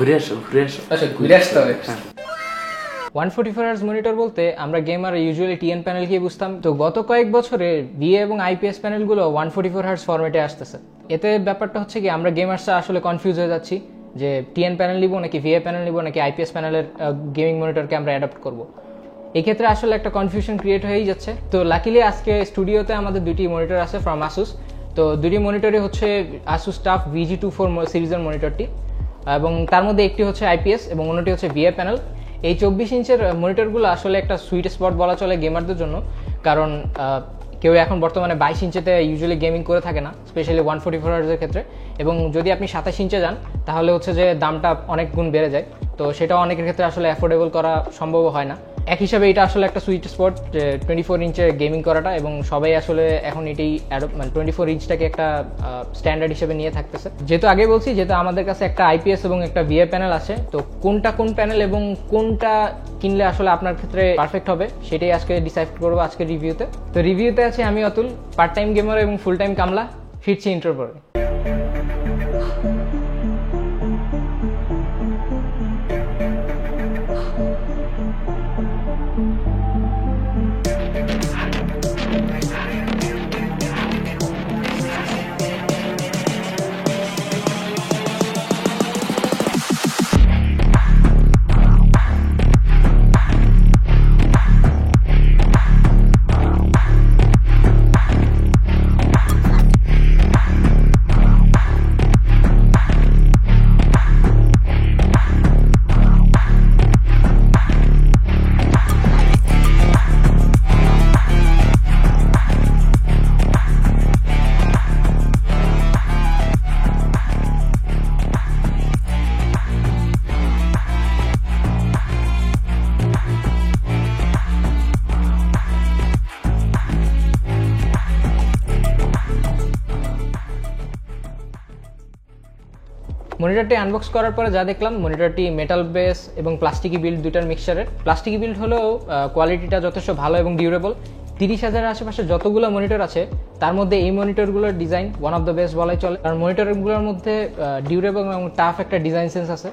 ঘুরে আসো ঘুরে আসো। আচ্ছা ঘুরে আসতে হবে। 144 হার্জ মনিটর বলতে আমরা গেমার ইউজুয়ালি টিএন প্যানেলকেই বুঝতাম। তো গত কয়েক বছরে ভিএ এবং আইপিএস প্যানেলগুলো 144 হার্জ ফরম্যাটে আসতেছে। এতে ব্যাপারটা হচ্ছে কি আমরা গেমার্সরা আসলে কনফিউজ হয়ে যাচ্ছি যে টিএন প্যানেল নিব নাকি ভিএ প্যানেল নিব নাকি আইপিএস প্যানেলের গেমিং মনিটরকে আমরা অ্যাডাপ্ট করব। এই ক্ষেত্রে আসলে একটা কনফিউশন ক্রিয়েট হয়েই যাচ্ছে। তো লাকিলি আজকে স্টুডিওতে আমাদের দুটি মনিটর আছে ফ্রম আসুস। তো দুটি মনিটরই হচ্ছে আসুস টাফ VG24 সিরিজের মনিটরটি, এবং তার মধ্যে একটি হচ্ছে আইপিএস এবং অন্যটি হচ্ছে ভিএ প্যানেল। এই 24 ইঞ্চের মনিটরগুলো আসলে একটা সুইট স্পট বলা চলে গেমারদের জন্য, কারণ কেউ এখন বর্তমানে 22 ইঞ্চিতে ইউজুয়ালি গেমিং করে থাকে না, স্পেশালি 144 হার্জের ক্ষেত্রে। এবং যদি আপনি 27 ইঞ্চে যান তাহলে হচ্ছে যে দামটা অনেক গুণ বেড়ে যায়, তো সেটা অনেকের ক্ষেত্রে আসলে অ্যাফোর্ডেবল করা সম্ভব হয় না। এক হিসাবে এটা আসলে একটা সুইট স্পট যে 24 ইঞ্চে গেমিং করাটা, এবং সবাই আসলে এখন এটাই মানে 24 ইঞ্চটাকে একটা স্ট্যান্ডার্ড হিসেবে নিয়ে থাকতেছে। যেহেতু আগে বলছি, যেহেতু আমাদের কাছে একটা আইপিএস এবং একটা ভিএ প্যানেল আছে, তো কোনটা কোন প্যানেল এবং কোনটা কিনলে আসলে আপনার ক্ষেত্রে পারফেক্ট হবে সেটাই আজকে ডিসাইড করবো আজকে রিভিউতে। তো রিভিউতে আছে আমি অতুল, পার্ট টাইম গেমার এবং ফুল টাইম কামলা। ফিরছি ইন্ট্রোর পরে। মনিটরটি আনবক্স করার পরে যা দেখলাম, মনিটরটি মেটাল বেস এবং প্লাস্টিকি বিল্ড দুইটার মিক্সচারের। প্লাস্টিকি বিল্ড হলেও কোয়ালিটিটা যথেষ্ট ভালো এবং ডিউরেবল। 30,000-এর আশেপাশে যতগুলো মনিটর আছে তার মধ্যে এই মনিটরগুলোর design one of the best বলাই চলে, কারণ মনিটরগুলোর মধ্যে ডিউরেবল এবং টাফ একটা ডিজাইন সেন্স আছে।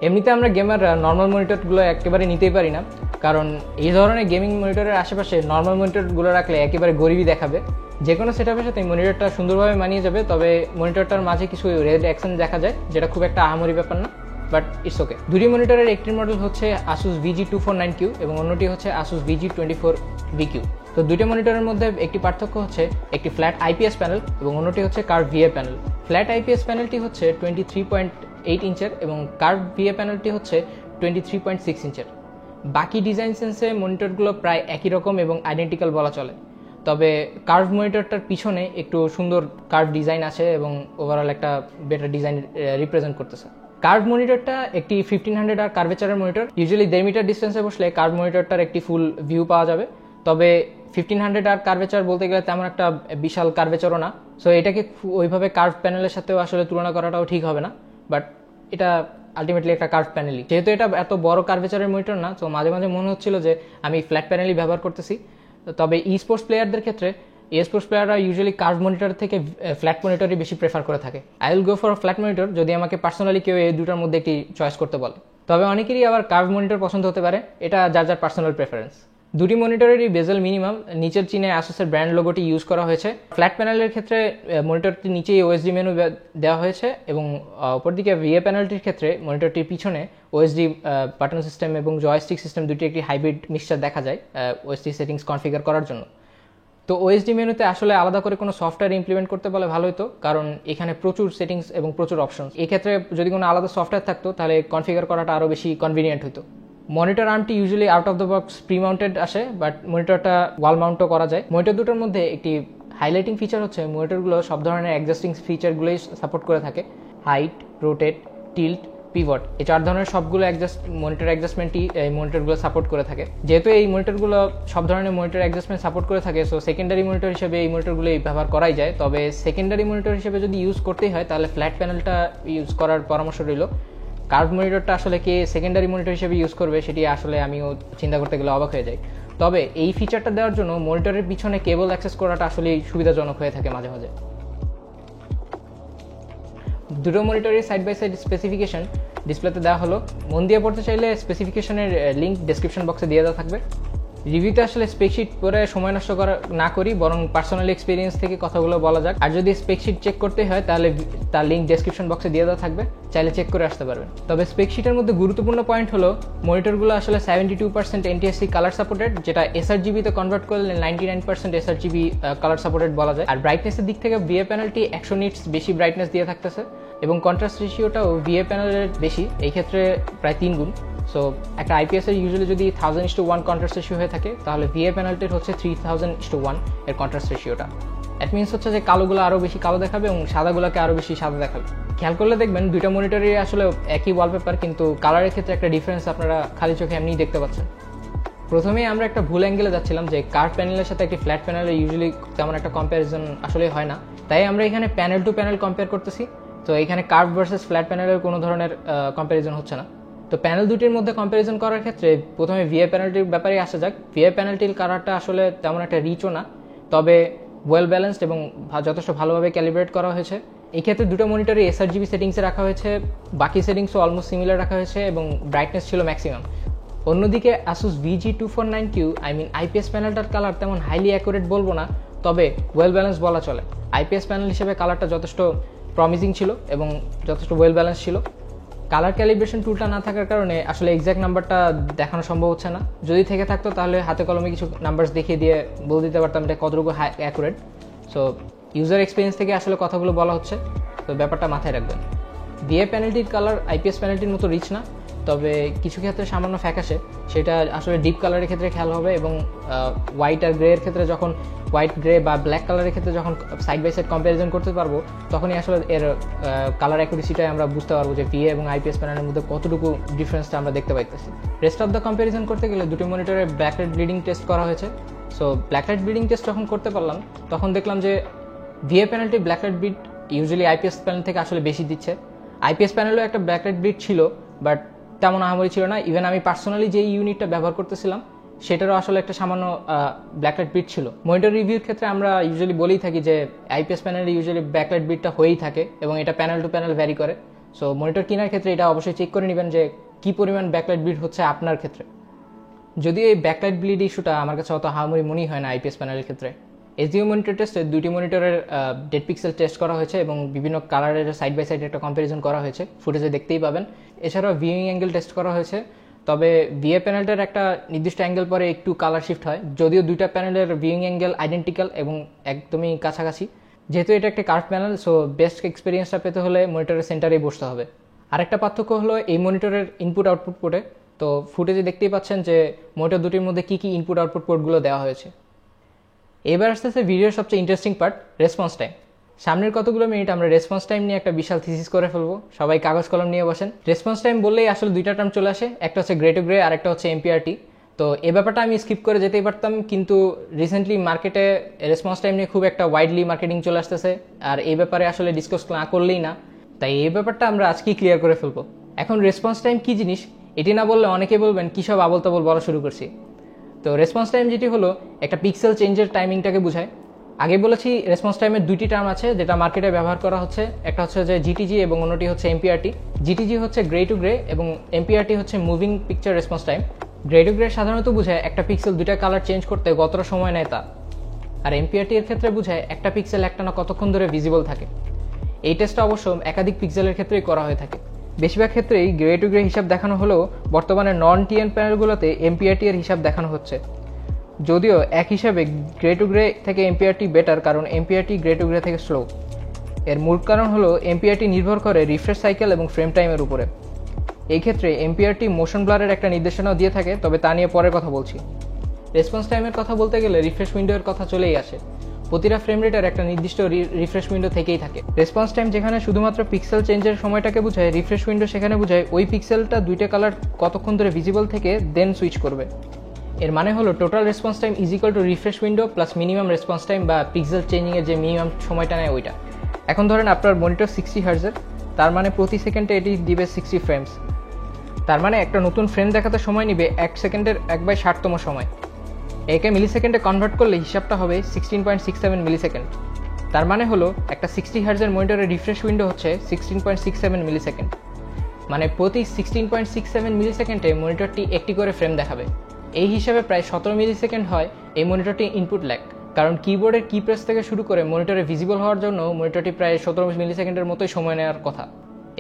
এমনিতে আমরা গেমার নর্মাল মনিটরগুলো একেবারে নিতেই পারি না, কারণ এই ধরনের গেমিং মনিটরের আশেপাশে নর্মাল মনিটরগুলো রাখলে একেবারে গরিবই দেখাবে। যে কোনো সেটআপের সাথে মনিটরটা সুন্দরভাবে মানিয়ে যাবে, তবে মনিটরটার মাঝে কিছু রেড অ্যাকশন দেখা যায়, যেটা খুব একটা আহামরি ব্যাপার না, বাট ইটস ওকে। দুটি মনিটরের একটি মডেল হচ্ছে আসুস VG249Q এবং অন্যটি হচ্ছে আসুস VG24VQ। তো দুটো মনিটরের মধ্যে একটি পার্থক্য হচ্ছে একটি ফ্ল্যাট আইপিএস প্যানেল এবং অন্যটি হচ্ছে curve VA panel. Flat IPS প্যানেলটি হচ্ছে 23.8 ইঞ্চের এবং কার্ভ ভিএ প্যানেলটি হচ্ছে 23.6 ইঞ্চের। বাকি ডিজাইন সেন্সে মনিটরগুলো প্রায় একই রকম এবং আইডেন্টিক্যাল বলা চলে, তবে কার্ভ মনিটরটার পিছনে একটু সুন্দর কার্ভ ডিজাইন আছে এবং ওভারঅল একটা বেটার ডিজাইন রিপ্রেজেন্ট করতেছে। কার্ভ মনিটরটা একটি 1500 আর কার্ভেচারের মনিটর। ইউজুয়ালি 1.5 মিটার ডিস্টেন্সে বসলে কার্ভ মনিটরটার একটি ফুল ভিউ পাওয়া যাবে, তবে 1500 আর কার্ভেচার বলতে গেলে তেমন একটা বিশাল কার্ভেচারও না, সো এটাকে ওইভাবে কার্ভ প্যানেলের সাথেও আসলে তুলনা করাটাও ঠিক হবে না, বাট এটা আলটিমেটলি একটা কার্ভ প্যানেলই। যেহেতু এটা এত বড় কার্ভেচারের মনিটর না, তো মাঝে মাঝে মনে হচ্ছিল যে আমি ফ্ল্যাট প্যানেলই ব্যবহার করতেছি। তবে স্পোর্টস প্লেয়ারদের ক্ষেত্রে স্পোর্টস প্লেয়াররা ইউজুয়ালি কার্ভ মনিটর থেকে ফ্ল্যাট মনিটরই বেশি প্রেফার করে থাকে। I will go for flat monitor যদি আমাকে পার্সোনালি কেউ এই দুটার মধ্যে একটি চয়েস করতে বলে। তবে অনেকেরই আবার কার্ভ মনিটর পছন্দ হতে পারে, এটা যার যার পার্সোনাল প্রেফারেন্স। দুটি মনিটরেরই বেজেল মিনিমাম, নিচের চিনে আসুসের ব্র্যান্ড লোগোটি ইউজ করা হয়েছে। ফ্ল্যাট প্যানেলের ক্ষেত্রে মনিটরটি নিচেই ওএসডি মেনু দেওয়া হয়েছে এবং অপরদিকে ভিএ প্যানেলটির ক্ষেত্রে মনিটরটির পিছনে ওএসডি বাটন সিস্টেম এবং জয়স্টিক সিস্টেম দুটি একটি হাইব্রিড মিক্সচার দেখা যায় ওএসডি সেটিংস কনফিগার করার জন্য। তো ওএসডি মেনুতে আসলে আলাদা করে কোনো সফটওয়্যার ইমপ্লিমেন্ট করতে বলে ভালো হতো, কারণ এখানে প্রচুর সেটিংস এবং প্রচুর অপশনস। এক্ষেত্রে যদি কোনো আলাদা সফটওয়্যার থাকতো তাহলে কনফিগার করাটা আরও বেশি কনভিনিয়েন্ট হতো। মনিটর আর্মটি usually out of the box pre mounted আসে, বাট মনিটরটা ওয়াল মাউন্টও করা যায়। মনিটর দুটোর মধ্যে একটি হাইলাইটিং ফিচার হচ্ছে মনিটরগুলো সব ধরনের অ্যাডজাস্টিং ফিচারগুলোই সাপোর্ট করে থাকে। হাইট, রোটেট, টিল্ট, পিভট, এই 4 ধরনের সবগুলো মনিটর অ্যাডজাস্টমেন্টই এই মনিটরগুলো সাপোর্ট করে থাকে। যেহেতু এই মনিটরগুলো সব ধরনের মনিটর অ্যাডজাস্টমেন্ট সাপোর্ট করে থাকে, সো সেকেন্ডারি মনিটর হিসেবে এই মনিটরগুলো ব্যবহার করাই যায়। তবে সেকেন্ডারি মনিটর হিসেবে যদি ইউজ করতেই হয় তাহলে ফ্ল্যাট প্যানেলটা ইউজ করার পরামর্শ রইল। কার্ভ মনিটরটা আসলে কে সেকেন্ডারি মনিটর হিসেবে ইউজ করবে সেটি আসলে আমিও চিন্তা করতে গেলে অবাক হয়ে যাই। তবে এই ফিচারটা দেওয়ার জন্য মনিটরের পিছনে কেবল অ্যাক্সেস করাটা আসলে সুবিধাজনক হয়ে থাকে মাঝে মাঝে। দুটো মনিটরের সাইড বাই সাইড স্পেসিফিকেশন ডিসপ্লেতে দেওয়া হলো। মন দিয়ে পড়তে চাইলে স্পেসিফিকেশনের লিঙ্ক ডেসক্রিপশন বক্সে দিয়ে দেওয়া থাকবে। রিভিউতে আসলে স্পেকশিট পরে সময় নষ্ট না করি, বরং পার্সোনাল এক্সপিরিয়েন্স থেকে কথাগুলো বলা যাক। আর যদি স্পেকশিট চেক করতে হয় তাহলে তার লিঙ্ক ডেসক্রিপশন বক্সে দিয়ে দেওয়া থাকবে, চাইলে চেক করে আসতে পারবেন। তবে স্পেকশিটের মধ্যে গুরুত্বপূর্ণ পয়েন্ট হলো মনিটরগুলো আসলে 72% NTSC কালার সাপোর্টেড, যেটা sRGB-তে কনভার্ট করলে 99% sRGB কালার সাপোর্টেড বলা যায়। আর ব্রাইটনেসের দিক থেকে VA প্যানেলটি 100 নিটস বেশি ব্রাইটনেস দিয়ে থাকতেছে এবং কন্ট্রাস্ট রেশিওটাও VA প্যানেলের বেশি, এই ক্ষেত্রে প্রায় 3 গুণ। সো একটা আইপিএসের ইউজুয়ালি যদি 1000:1 কন্ট্রাস্ট রেশিও হয়ে থাকে, তাহলে VA প্যানেলটির হচ্ছে 3000:1 এর কন্ট্রাস্ট রেশিওটা। দ্যাট মিনস হচ্ছে যে কালোগুলো আরও বেশি কালো দেখাবে এবং সাদাগুলোকে আরও বেশি সাদা দেখাবে। খেয়াল করলে দেখবেন দুইটা মনিটরই আসলে একই ওয়ালপেপার, কিন্তু কালারের ক্ষেত্রে একটা ডিফারেন্স আপনারা খালি চোখে এমনিই দেখতে পাচ্ছেন। প্রথমেই আমরা একটা ভুল অ্যাঙ্গেলে যাচ্ছিলাম যে কার্ভ প্যানেলের সাথে একটি ফ্ল্যাট প্যানেলের ইউজুয়ালি তেমন একটা কম্প্যারিজন আসলে হয় না, তাই আমরা এখানে প্যানেল টু প্যানেল কম্পেয়ার করতেছি। তো এখানে কার্ভ ভার্সেস ফ্ল্যাট প্যানেলের কোনো ধরনের কম্প্যারিজন হচ্ছে না। তো প্যানেল দুটির মধ্যে কম্প্যারিজন করার ক্ষেত্রে প্রথমে VA প্যানেলটির ব্যাপারে আসা যাক। VA প্যানেলটির কালারটা আসলে তেমন একটা রিচও না, তবে ওয়েল ব্যালেন্সড এবং যথেষ্ট ভালোভাবে ক্যালিব্রেট করা হয়েছে। এই ক্ষেত্রে দুটো মনিটরই sRGB সেটিংসে রাখা হয়েছে, বাকি সেটিংসও অলমোস্ট সিমিলার রাখা হয়েছে এবং ব্রাইটনেস ছিল ম্যাক্সিমাম। অন্যদিকে Asus VG249Q IPS প্যানেলটার কালার তেমন হাইলি অ্যাকুরেট বলবো না, তবে ওয়েল ব্যালেন্স বলা চলে। IPS প্যানেল হিসেবে কালারটা যথেষ্ট প্রমিজিং ছিল এবং যথেষ্ট ওয়েল ব্যালেন্স ছিল। কালার ক্যালিব্রেশন টুলটা না থাকার কারণে আসলে এক্স্যাক্ট নাম্বারটা দেখানো সম্ভব হচ্ছে না। যদি থেকে থাকতো তাহলে হাতে কলমে কিছু নাম্বারস দেখিয়ে দিয়ে বলে দিতে পারতাম এটা কতটুকু অ্যাকুরেট। সো ইউজার এক্সপিরিয়েন্স থেকে আসলে কথাগুলো বলা হচ্ছে, তো ব্যাপারটা মাথায় রাখবেন। VA প্যানেলটির কালার IPS প্যানেলটির মতো রিচ না, তবে কিছু ক্ষেত্রে সামান্য ফ্যাকাশে, সেটা আসলে ডিপ কালারের ক্ষেত্রে খেয়াল হবে এবং হোয়াইট আর গ্রে এর ক্ষেত্রে যখন হোয়াইট গ্রে বা ব্ল্যাক কালারের ক্ষেত্রে যখন সাইড বাই সাইড কম্প্যারিজন করতে পারবো, তখনই আসলে এর কালার অ্যাকুরেসিটাই আমরা বুঝতে পারবো যে VA এবং IPS প্যানেলের মধ্যে কতটুকু ডিফারেন্সটা আমরা দেখতে পাইতেছি। রেস্ট অফ দ্য কম্প্যারিজন করতে গেলে দুটো মনিটরে ব্ল্যাকলাইট ব্লিডিং টেস্ট করা হয়েছে। সো ব্ল্যাকলাইট ব্লিডিং টেস্ট যখন করতে পারলাম, তখন দেখলাম যে VA প্যানেলটি blacklight bleed usually IPS panel থেকে আসলে বেশি দিচ্ছে। IPS প্যানেলেও একটা ব্ল্যাকলাইট ব্লিড ছিল, বাট তেমন আহামরি ছিল না। ইভেন আমি পার্সোনালি যে ইউনিটটা ব্যবহার করতেছিলাম সেটারও আসলে একটা সামান্য ব্ল্যাকলাইট বিট ছিল। মনিটর রিভিউর ক্ষেত্রে আমরা ইউজুয়ালি বলেই থাকি যে IPS প্যানেলে ইউজুয়ালি ব্ল্যাকলাইট বিটটা হয়েই থাকে এবং এটা প্যানেল টু প্যানেল ভ্যারি করে। সো মনিটর কেনার ক্ষেত্রে এটা অবশ্যই চেক করে নেবেন যে কী পরিমাণ ব্যাকলাইট বিট হচ্ছে আপনার ক্ষেত্রে। যদিও এই ব্যাকলাইট ব্লিড ইস্যুটা আমার কাছে অত আহামরি মনেই হয় না IPS প্যানেলের ক্ষেত্রে। SDO মনিটর টেস্টে দুটি মনিটরের ডেড পিক্সেল টেস্ট করা হয়েছে এবং বিভিন্ন কালারের সাইড বাই সাইড একটা কম্প্যারিজন করা হয়েছে, ফুটেজে দেখতেই পাবেন। এছাড়াও ভিউইং অ্যাঙ্গেল টেস্ট করা হয়েছে, তবে VA প্যানেলটার একটা নির্দিষ্ট অ্যাঙ্গেল পরে একটু কালার শিফট হয়, যদিও দুইটা প্যানেলের ভিউইং অ্যাঙ্গেল আইডেন্টিক্যাল এবং একদমই কাছাকাছি। যেহেতু এটা একটা কার্ভ প্যানেল, সো বেস্ট এক্সপিরিয়েন্সটা পেতে হলে মনিটরের সেন্টারেই বসতে হবে। আরেকটা পার্থক্য হলো এই মনিটরের ইনপুট আউটপুট পোর্টে। তো ফুটেজে দেখতেই পাচ্ছেন যে মনিটর দুটির মধ্যে কী কী ইনপুট আউটপুট পোর্টগুলো দেওয়া হয়েছে। এবার আসতেছে ভিডিওর সবচেয়ে ইন্টারেস্টিং পার্ট, রেসপন্স টাইম। সামনের কতগুলো মিনিট আমরা রেসপন্স টাইম নিয়ে একটা বিশাল থিসিস করে ফেলবো, সবাই কাগজ কলম নিয়ে বসেন। রেসপন্স টাইম বললেই আসলে দুইটা টার্ম চলে আসে, একটা হচ্ছে গ্রে টু গ্রে আর একটা হচ্ছে MPRT। তো এই ব্যাপারটা আমি স্কিপ করে যেতেই পারতাম, কিন্তু রিসেন্টলি মার্কেটে রেসপন্স টাইম নিয়ে খুব একটা ওয়াইডলি মার্কেটিং চলে আসতেছে, আর এই ব্যাপারে আসলে ডিসকাস না করলেই না, তাই এই ব্যাপারটা আমরা আজকেই ক্লিয়ার করে ফেলবো। এখন রেসপন্স টাইম কী জিনিস এটি না বললে অনেকে বলবেন কী সব আবল তাবল বলা শুরু করছি। তো রেসপন্স টাইম যেটি হলো একটা পিক্সেল চেঞ্জের টাইমিংটাকে বোঝায়। আগে বলেছি রেসপন্স টাইমের দুইটি টার্ম আছে যেটা মার্কেটে ব্যবহার করা হচ্ছে, একটা হচ্ছে যে GTG এবং অন্যটি হচ্ছে MPRT। GTG হচ্ছে গ্রে টু গ্রে এবং MPRT হচ্ছে moving picture response time. Grey to grey সাধারণত বোঝায় একটা পিক্সেল দুইটা কালার চেঞ্জ করতে কতটা সময় নেয় তা, আর MPRT এর ক্ষেত্রে বোঝায় একটা পিক্সেল একটানা কতক্ষণ ধরে ভিজিবল থাকে। এই টেস্টটা অবশ্য একাধিক পিক্সেলের ক্ষেত্রেই করা হয়ে থাকে। বেশিরভাগ ক্ষেত্রেই গ্রে টু গ্রে হিসাব দেখানো হলেও বর্তমানে নন TN প্যানেলগুলোতে MPRT এর হিসাব দেখানো হচ্ছে। যদিও এক হিসাবে গ্রে টু গ্রে থেকে MPRT বেটার, কারণ MPRT গ্রে টু গ্রে থেকে স্লো। এর মূল কারণ হলো MPRT নির্ভর করে রিফ্রেশ সাইকেল এবং ফ্রেম টাইমের উপরে। এই ক্ষেত্রে MPRT মোশন ব্লারের একটা নির্দেশনাও দিয়ে থাকে, তবে তা নিয়ে পরে কথা বলছি। রেসপন্স টাইমের কথা বলতে গেলে রিফ্রেশ উইন্ডোর কথা চলেই আসে। প্রতিটা ফ্রেম রেটের একটা নির্দিষ্ট রিফ্রেশ উইন্ডো থেকেই থাকে। রেসপন্স টাইম যেখানে শুধুমাত্র পিক্সেল চেঞ্জের সময়টাকে বোঝায়, রিফ্রেশ উইন্ডো সেখানে বোঝায় ওই পিক্সেলটা দুইটা কালার কতক্ষণ ধরে ভিজিবল থেকে দেন সুইচ করবে। এর মানে হলো total response time is equal to refresh window plus minimum response time বা পিক্সেল চেঞ্জিংয়ের যে মিনিমাম সময়টা নেয় ওইটা। এখন ধরেন আপনার মনিটর 60 হার্জের, তার মানে প্রতি সেকেন্ডে এটি দিবে 60 ফ্রেমস। তার মানে একটা নতুন ফ্রেম দেখাতে সময় নিবে 1 সেকেন্ডের 1/60তম সময়। একে মিলি সেকেন্ডে কনভার্ট করলে হিসাবটা হবে 16.67 মিলি সেকেন্ড। তার মানে হলো একটা 60 হার্জের মনিটরের রিফ্রেশ উইন্ডো হচ্ছে 16.67 মিলি সেকেন্ড। মানে প্রতি 16.67 মিলি সেকেন্ডে মনিটরটি একটি করে ফ্রেম দেখাবে। এই হিসাবে প্রায় 17 মিলি সেকেন্ড হয় এই মনিটরটি ইনপুট ল্যাগ, কারণ কিবোর্ডের কি প্রেস থেকে শুরু করে মনিটরে ভিজিবল হওয়ার জন্য মনিটরটি প্রায় 17 মিলি সেকেন্ডের মতোই সময় নেওয়ার কথা।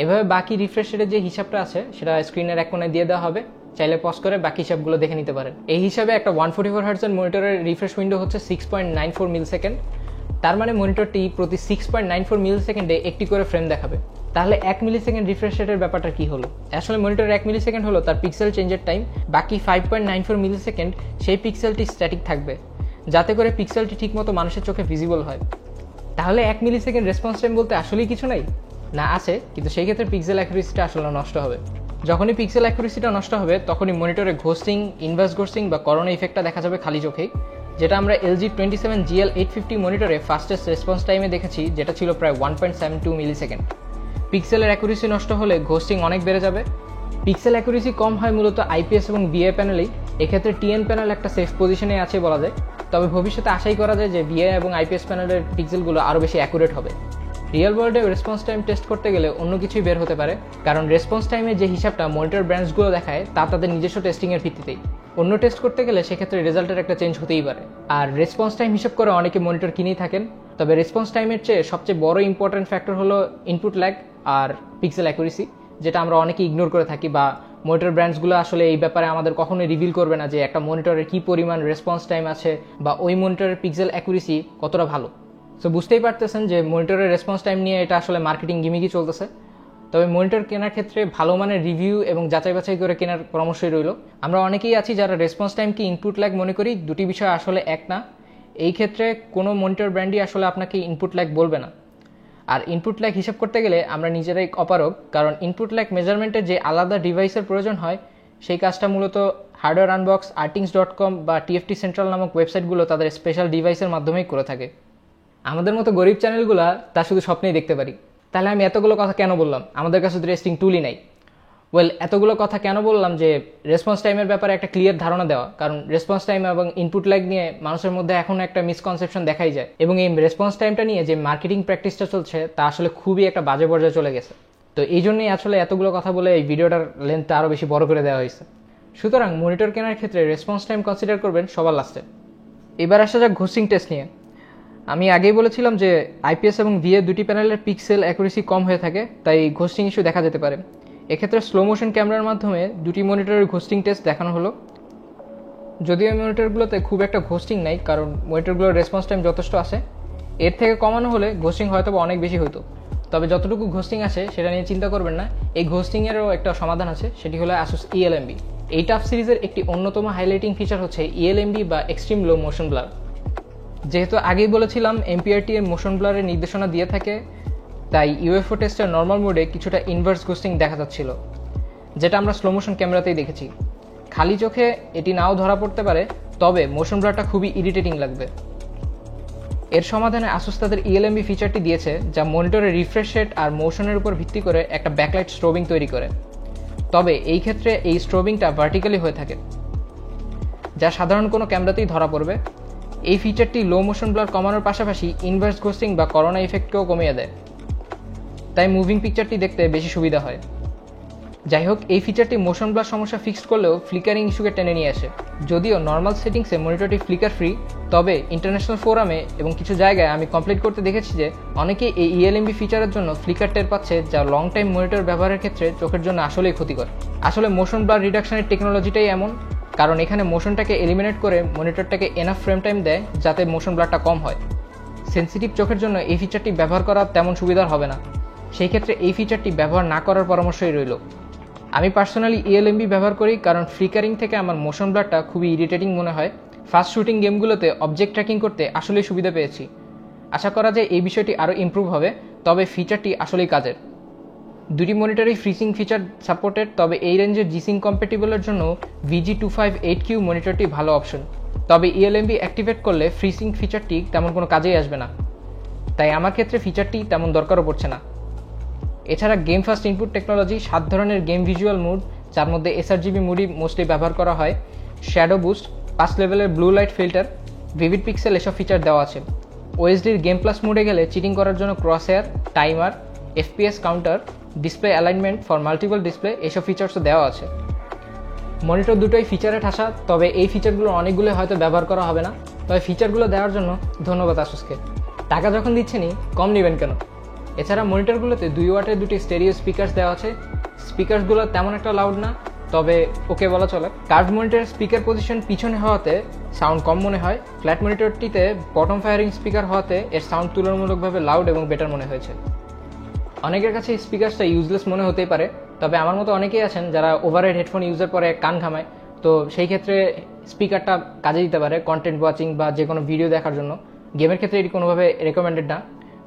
এভাবে বাকি রিফ্রেশ রেটের যে হিসাবটা আছে সেটা স্ক্রিনের এক কোণায় দিয়ে দেওয়া হবে, চাইলে পজ করে বাকি হিসাবগুলো দেখে নিতে পারেন। এই হিসাবে একটা 144 হার্টজের মনিটরের রিফ্রেশ উইন্ডো হচ্ছে 6.94 মিলি সেকেন্ড, তার মানে মনিটরটি প্রতি 6.94 মিলি সেকেন্ডে একটি করে ফ্রেম দেখাবে। তাহলে 1 মিলি সেকেন্ড রিফ্রেশ রেটের ব্যাপারটা কি হলো? আসলে মনিটরের 1 মিলি সেকেন্ড হলো তার পিক্সেল চেঞ্জের টাইম, বাকি 5.94 মিলি সেকেন্ড সেই পিক্সেলটি স্ট্যাটিক থাকবে, যাতে করে পিক্সেলটি ঠিকমতো মানুষের চোখে ভিজিবল হয়। তাহলে 1 মিলি সেকেন্ড রেসপন্স টাইম বলতে আসলেই কিছু নাই? না, আছে, কিন্তু সেই ক্ষেত্রে পিক্সেল অ্যাকুরেসিটা আসলে নষ্ট হবে। যখনই পিক্সেল অ্যাকুরেসিটা নষ্ট হবে তখনই মনিটরে ঘোস্টিং, ইনভার্স ঘোস্টিং বা করোনা ইফেক্টটা দেখা যাবে খালি চোখেই, যেটা আমরা LG 27GL850 মনিটরে ফাস্টেস্ট রেসপন্স টাইমে দেখেছি, যেটা ছিল প্রায় 1.72 মিলি সেকেন্ড। পিক্সেলের অ্যাকুরেসি নষ্ট হলে ঘোস্টিং অনেক বেড়ে যাবে। পিক্সেল অ্যাকুরেসি কম হয় মূলত IPS এবং VA প্যানেলেই, এক্ষেত্রে TN প্যানেল একটা সেফ পজিশনে আছে বলা যায়, তবে ভবিষ্যতে আশাই করা যায় যে VA এবং IPS প্যানেলের পিক্সেলগুলো আরও বেশি অ্যাকুরেট হবে। রিয়েল ওয়ার্ল্ডে রেসপন্স টাইম টেস্ট করতে গেলে অন্য কিছুই বের হতে পারে, কারণ রেসপন্স টাইমে যে হিসাবটা মনিটর ব্র্যান্ডসগুলো দেখায় তা তাদের নিজস্ব টেস্টিংয়ের ভিত্তিতেই। অন্য টেস্ট করতে গেলে সেক্ষেত্রে রেজাল্টের একটা চেঞ্জ হতেই পারে। আর রেসপন্স টাইম হিসাব করে অনেকে মনিটর কিনেই থাকেন, তবে রেসপন্স টাইমের চেয়ে সবচেয়ে বড় ইম্পর্টেন্ট ফ্যাক্টর হলো ইনপুট ল্যাগ আর পিক্সেল অ্যাকুরেসি, যেটা আমরা অনেকেই ইগনোর করে থাকি, বা মনিটর ব্র্যান্ডসগুলো আসলে এই ব্যাপারে আমাদের কখনোই রিভিল করবে না যে একটা মনিটরের কী পরিমাণ রেসপন্স টাইম আছে বা ওই মনিটরের পিক্সেল অ্যাকুরেসি কতটা ভালো। সো বুঝতেই পারতেছেন যে মনিটরের রেসপন্স টাইম নিয়ে এটা আসলে মার্কেটিং গিমিকই চলতেছে। তবে মনিটর কেনার ক্ষেত্রে ভালো মানের রিভিউ এবং যাচাই বাছাই করে কেনার পরামর্শই রইল। আমরা অনেকেই আছি যারা রেসপন্স টাইমকে ইনপুট ল্যাগ মনে করি, দুটি বিষয় আসলে এক না। এই ক্ষেত্রে কোনো মনিটর ব্র্যান্ডই আসলে আপনাকে ইনপুট ল্যাগ বলবে না। আর ইনপুট ল্যাগ হিসাব করতে গেলে আমরা নিজেরাই অপারগ, কারণ ইনপুট ল্যাগ মেজারমেন্টের যে আলাদা ডিভাইসের প্রয়োজন হয় সেই কাজটা মূলত হার্ডওয়্যার আনবক্স, artings.com বা TFT সেন্ট্রাল নামক ওয়েবসাইটগুলো তাদের স্পেশাল ডিভাইসের মাধ্যমেই করে থাকে। আমাদের মতো গরিব চ্যানেলগুলো তা শুধু স্বপ্নেই দেখতে পারি। তাহলে আমি এতগুলো কথা কেন বললাম? আমাদের কাছে তো টেস্টিং টুলই নাই। এতগুলো কথা কেন বললাম? যে রেসপন্স টাইমের ব্যাপারে একটা ক্লিয়ার ধারণা দেওয়া, কারণ রেসপন্স টাইম এবং ইনপুট ল্যাগ নিয়ে মানুষের মধ্যে এখন একটা মিসকনসেপশন দেখাই যায়, এবং এই রেসপন্স টাইমটা নিয়ে যে মার্কেটিং প্র্যাকটিসটা চলছে তা আসলে খুবই একটা বাজে পর্যায়ে চলে গেছে। তো এই জন্যই আসলে এতগুলো কথা বলে এই ভিডিওটার লেন্থটা আরও বেশি বড় করে দেওয়া হয়েছে। সুতরাং মনিটর কেনার ক্ষেত্রে রেসপন্স টাইম কনসিডার করবেন সবার লাস্টে। এবার আসা যাক ঘোস্টিং টেস্ট নিয়ে। আমি আগেই বলেছিলাম যে IPS এবং VA দুটি প্যানেলের পিক্সেল অ্যাকুরেসি কম হয়ে থাকে, তাই ঘোস্টিং ইস্যু দেখা যেতে পারে। এক্ষেত্রে স্লো মোশন ক্যামেরার মাধ্যমে দুটি মনিটরের ঘোস্টিং টেস্ট দেখানো হলো। যদিও এই মনিটরগুলোতে খুব একটা ঘোস্টিং নাই, কারণ মনিটরগুলোর রেসপন্স টাইম যথেষ্ট আছে। এর থেকে কমানো হলে ঘোস্টিং হয়তো অনেক বেশি হতো, তবে যতটুকু ঘোস্টিং আছে সেটা নিয়ে চিন্তা করবেন না। এই ঘোস্টিংয়েরও একটা সমাধান আছে, সেটি হলো ASUS eLMB। এই টাফ সিরিজের একটি অন্যতম হাইলাইটিং ফিচার হচ্ছে eLMB বা এক্সট্রিম লো মোশন ব্লার। যেহেতু আগেই বলেছিলাম MPRT এর মোশন ব্লারের নির্দেশনা দিয়ে থাকে, তাই UFO টেস্টের নর্মাল মোডে কিছুটা ইনভার্স ঘোস্টিং দেখা যাচ্ছিল, যেটা আমরা স্লো মোশন ক্যামেরাতেই দেখেছি। খালি চোখে এটি নাও ধরা পড়তে পারে, তবে মোশন ব্লারটা খুবই ইরিটেটিং লাগবে। এর সমাধানে ASUS তাদের eLMB ফিচারটি দিয়েছে, যা মনিটরের রিফ্রেশ রেট আর মোশনের উপর ভিত্তি করে একটা ব্যাকলাইট স্ট্রোবিং তৈরি করে। তবে এই ক্ষেত্রে এই স্ট্রোবিংটা ভার্টিক্যালি হয়ে থাকে, যা সাধারণ কোনো ক্যামেরাতেই ধরা পড়বে। এই ফিচারটি লো মোশন ব্লার কমানোর পাশাপাশি ইনভার্স ঘোস্টিং বা করোনা ইফেক্টকেও কমিয়ে দেয়, তাই মুভিং পিকচারটি দেখতে বেশি সুবিধা হয়। যাই হোক, এই ফিচারটি মোশন ব্লার সমস্যা ফিক্সড করলেও ফ্লিকারিং ইস্যুকে টেনে নিয়ে আসে। যদিও নর্মাল সেটিংসে মনিটরটি ফ্লিকার ফ্রি, তবে ইন্টারন্যাশনাল ফোরামে এবং কিছু জায়গায় আমি কমপ্লেন করতে দেখেছি যে অনেকেই এই eLMB ফিচারের জন্য ফ্লিকার টের পাচ্ছে, যা লং টাইম মনিটর ব্যবহারের ক্ষেত্রে চোখের জন্য আসলেই ক্ষতিকর। আসলে মোশন ব্লার রিডাকশনের টেকনোলজিটাই এমন, কারণ এখানে মোশনটাকে এলিমিনেট করে মনিটরটাকে এনাফ ফ্রেম টাইম দেয় যাতে মোশন ব্লারটা কম হয়। সেন্সিটিভ চোখের জন্য এই ফিচারটি ব্যবহার করা তেমন সুবিধার হবে না, সেই ক্ষেত্রে এই ফিচারটি ব্যবহার না করার পরামর্শই রইল। আমি পার্সোনালি eLMB ব্যবহার করি, কারণ ফ্লিকারিং থেকে আমার মোশন ব্লারটা খুবই ইরিটেটিং মনে হয়। ফাস্ট শুটিং গেমগুলোতে অবজেক্ট ট্র্যাকিং করতে আসলেই সুবিধা পেয়েছি। আশা করা যায় এই বিষয়টি আরও ইমপ্রুভ হবে, তবে ফিচারটি আসলেই কাজের। দুটি মনিটরই ফ্রিসিং ফিচার সাপোর্টেড, তবে এই রেঞ্জের G-Sync কম্প্যাটিবলের জন্য VG258Q মনিটরটি ভালো অপশন। তবে eLMB অ্যাক্টিভেট করলে ফ্রিসিং ফিচারটি তেমন কোনো কাজেই আসবে না, তাই আমার ক্ষেত্রে ফিচারটি তেমন দরকারও পড়ছে না। এছাড়া গেম ফাস্ট ইনপুট টেকনোলজি, 7 ধরনের গেম ভিজুয়াল মুড, যার মধ্যে sRGB মুডই মোস্টলি ব্যবহার করা হয়, শ্যাডো বুস্ট, 5 লেভেলের blue light filter, vivid pixel এসব ফিচার দেওয়া আছে। OSDর গেম প্লাস মুডে গেলে চিটিং করার জন্য crosshair, timer, FPS counter, display alignment for multiple display এসব ফিচার্সও দেওয়া আছে। মনিটর দুটোই ফিচারে ঠাসা, তবে এই ফিচারগুলো অনেকগুলো হয়তো ব্যবহার করা হবে না, তবে ফিচারগুলো দেওয়ার জন্য ধন্যবাদ আসুসকে। টাকা যখন দিচ্ছেনই কম নেবেন কেন। এছাড়া মনিটরগুলোতে 2 ওয়াটের দুটি স্টেরিও স্পিকার্স দেওয়া আছে। স্পিকারসগুলো তেমন একটা লাউড না, তবে ওকে বলা চলে। কার্ভ মনিটরের স্পিকার পজিশন পিছনে হওয়াতে সাউন্ড কম মনে হয়। ফ্ল্যাট মনিটরটিতে বটম ফায়ারিং স্পিকার হওয়াতে এর সাউন্ড তুলনামূলকভাবে লাউড এবং বেটার মনে হয়েছে। অনেকের কাছে এই স্পিকারসটা ইউজলেস মনে হতেই পারে, তবে আমার মতো অনেকেই আছেন যারা ওভারহেড হেডফোন ইউজের পরে কান ঘামায়, তো সেই ক্ষেত্রে স্পিকারটা কাজে দিতে পারে কন্টেন্ট ওয়াচিং বা যে কোনো ভিডিও দেখার জন্য। গেমের ক্ষেত্রে এটি কোনোভাবে রেকমেন্ডেড না।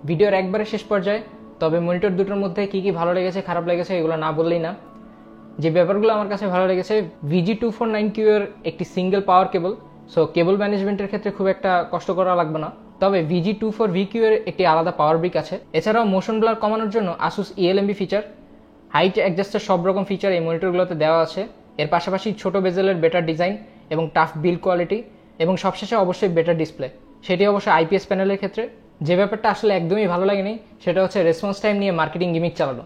ভিডিওর একবারে শেষ পর্যায়ে তবে মনিটর দুটোর মধ্যে কী কী ভালো লেগেছে খারাপ লেগেছে এগুলো না বললেই না। যে ব্যাপারগুলো আমার কাছে ভালো লেগেছে, VG249Q এর একটি সিঙ্গেল পাওয়ার কেবল, সো কেবল ম্যানেজমেন্টের ক্ষেত্রে খুব একটা কষ্ট করা লাগবে না। তবে VG24VQ এর একটি আলাদা পাওয়ার ব্রিক আছে। এছাড়াও মোশন ব্লার কমানোর জন্য ASUS ELMB ফিচার, হাইট অ্যাডজাস্টের সব রকম ফিচার এই মনিটরগুলোতে দেওয়া আছে। এর পাশাপাশি ছোট বেজেলের বেটার ডিজাইন এবং টাফ বিল্ড কোয়ালিটি, এবং সবশেষে অবশ্যই বেটার ডিসপ্লে, সেটি অবশ্যই IPS প্যানেলের ক্ষেত্রে। যে ব্যাপারটা আসলে একদমই ভালো লাগেনি সেটা হচ্ছে রেসপন্স টাইম নিয়ে মার্কেটিং গিমিক চালানো।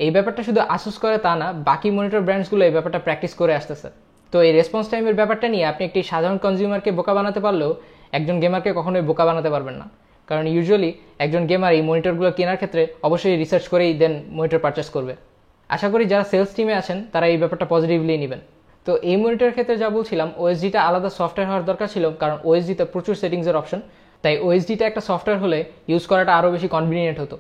এই ব্যাপারটা শুধু ASUS করে তা না, বাকি মনিটর ব্র্যান্ডসগুলো এই ব্যাপারটা প্র্যাকটিস করে আসতেছে। তো এই রেসপন্স টাইমের ব্যাপারটা নিয়ে আপনি একটি সাধারণ কনজিউমারকে বোকা বানাতে পারলেও একজন গেমারকে কখনোই বোকা বানাতে পারবেন না, কারণ ইউজুয়ালি একজন গেমার এই মনিটরগুলো কেনার ক্ষেত্রে অবশ্যই রিসার্চ করেই দেন মনিটর পারচেস করবে। আশা করি যারা সেলস টিমে আছেন তারা এই ব্যাপারটা পজিটিভলি নেবেন। তো এই মনিটরের ক্ষেত্রে যা বলছিলাম, ওএসডিটা আলাদা সফটওয়্যার হওয়ার দরকার ছিল, কারণ ওএসডিতে প্রচুর সেটিংসের অপশন, তাই ওএসডিটা একটা সফটওয়্যার হলে ইউজ করাটা আরও বেশি কনভিনিয়েন্ট হতো।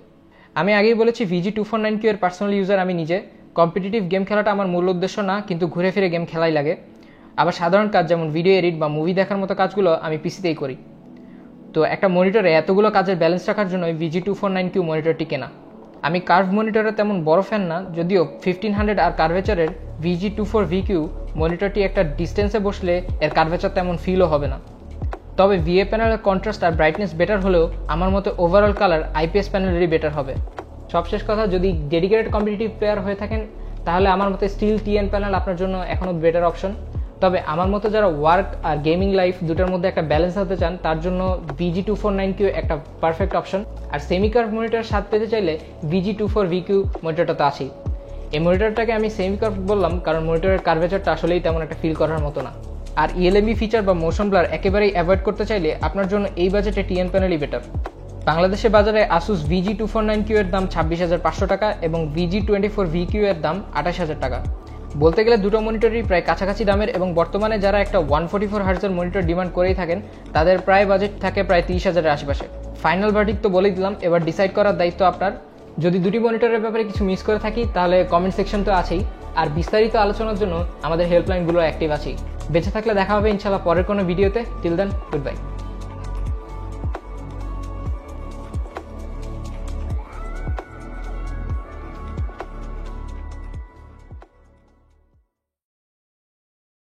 আমি আগেই বলেছি VG249Q এর পার্সোনাল ইউজার আমি নিজে। কম্পিটিটিভ গেম খেলাটা আমার মূল উদ্দেশ্য না, কিন্তু ঘুরে ফিরে গেম খেলাই লাগে। আবার সাধারণ কাজ যেমন ভিডিও এডিট বা মুভি দেখার মতো কাজগুলো আমি পিসিতেই করি। তো একটা মনিটরে এতগুলো কাজের ব্যালেন্স রাখার জন্য VG249Q মনিটরটি কেনা। আমি কার্ভ মনিটরের তেমন বড় ফ্যান না, যদিও 1500 আর কার্ভেচারের VG24VQ মনিটরটি একটা ডিস্টেন্সে বসলে এর কার্ভেচার তেমন ফিলও হবে না। তবে VA প্যানেলের কন্ট্রাস্ট আর ব্রাইটনেস বেটার হলেও আমার মতে ওভারঅল কালার IPS প্যানেলেরই বেটার হবে। সবশেষ কথা, যদি ডেডিকেটেড কম্পিটিটিভ প্লেয়ার হয়ে থাকেন তাহলে আমার মতে স্টিল TN প্যানেল আপনার জন্য এখনও বেটার অপশন। তবে আমার মতো যারা ওয়ার্ক আর গেমিং লাইফ দুটার মধ্যে একটা ব্যালেন্স হতে চান তার জন্য VG249Q একটা পারফেক্ট অপশন। আর সেমি কার্ভ মনিটর স্বাদ পেতে চাইলে VG24VQ মনিটরটা তো আছেই। এই মনিটরটাকে আমি সেমি কার্ভ বললাম কারণ মনিটরের কার্ভেচারটা আসলেই তেমন একটা ফিল করার মতো না। আর ELMB ফিচার বা মোশন ব্লার একেবারেই অ্যাভয়েড করতে চাইলে আপনার জন্য এই বাজেটে TN প্যানেলই বেটার। বাংলাদেশের বাজারে ASUS VG249Q এর দাম 26,500 টাকা এবং VG24VQ এর দাম 28,000 টাকা। বলতে গেলে দুটো মনিটরই প্রায় কাছাকাছি দামের, এবং বর্তমানে যারা একটা 144 হার্টজের মনিটর ডিমান্ড করেই থাকেন তাদের প্রায় বাজেট থাকে প্রায় 30,000-এর আশেপাশে। ফাইনাল ভার্ডিক্ট তো বলেই দিলাম, এবার ডিসাইড করার দায়িত্ব আপনার। যদি দুটি মনিটরের ব্যাপারে কিছু মিস করে থাকি তাহলে কমেন্ট সেকশন তো আছেই, আর বিস্তারিত আলোচনার জন্য আমাদের হেল্পলাইনগুলো অ্যাক্টিভ আছেই। বেঁচে থাকলে দেখা হবে ইনশাআল্লাহ পরের কোনো ভিডিওতে। Till then, good bye.